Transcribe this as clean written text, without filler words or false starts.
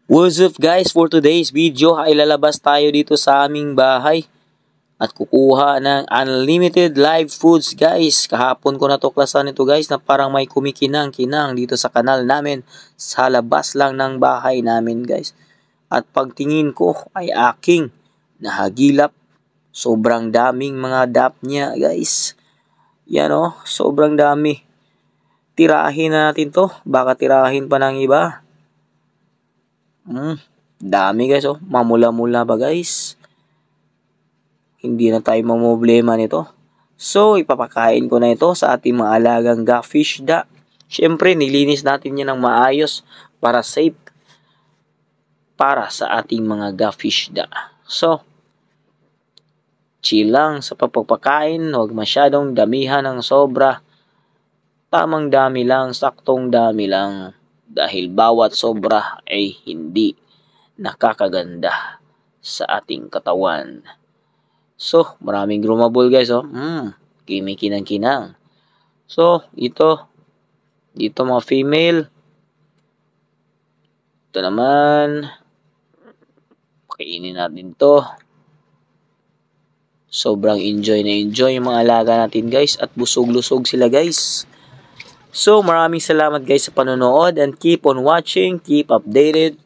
What's up guys, for today's video ay lalabas tayo dito sa aming bahay at kukuha ng unlimited live foods guys. Kahapon ko natuklasan ito guys na parang may kumikinang-kinang dito sa kanal namin sa labas lang ng bahay namin guys. At pagtingin ko ay aking nahagilap. Sobrang daming mga dap niya guys. Yan o, sobrang dami. Tirahin na natin to, baka tirahin pa ng iba. Dami guys oh. Mamula-mula ba guys? Hindi na tayo mamblema nito. So, ipapakain ko na ito sa ating mga alagang gafish da. Siyempre, nilinis natin yan ng maayos para safe para sa ating mga gafish da. So, chill lang sa pagpapakain. Huwag masyadong damihan ng sobra. Tamang dami lang, saktong dami lang. Dahil bawat sobra ay hindi nakakaganda sa ating katawan. So, maraming grumabol guys oh. Kimikinang-kinang. So, dito mga female. Ito naman. Pakainin natin to. Sobrang enjoy na enjoy yung mga alaga natin guys. At busog-lusog sila guys. So, maraming salamat guys sa panonood and keep on watching, keep updated.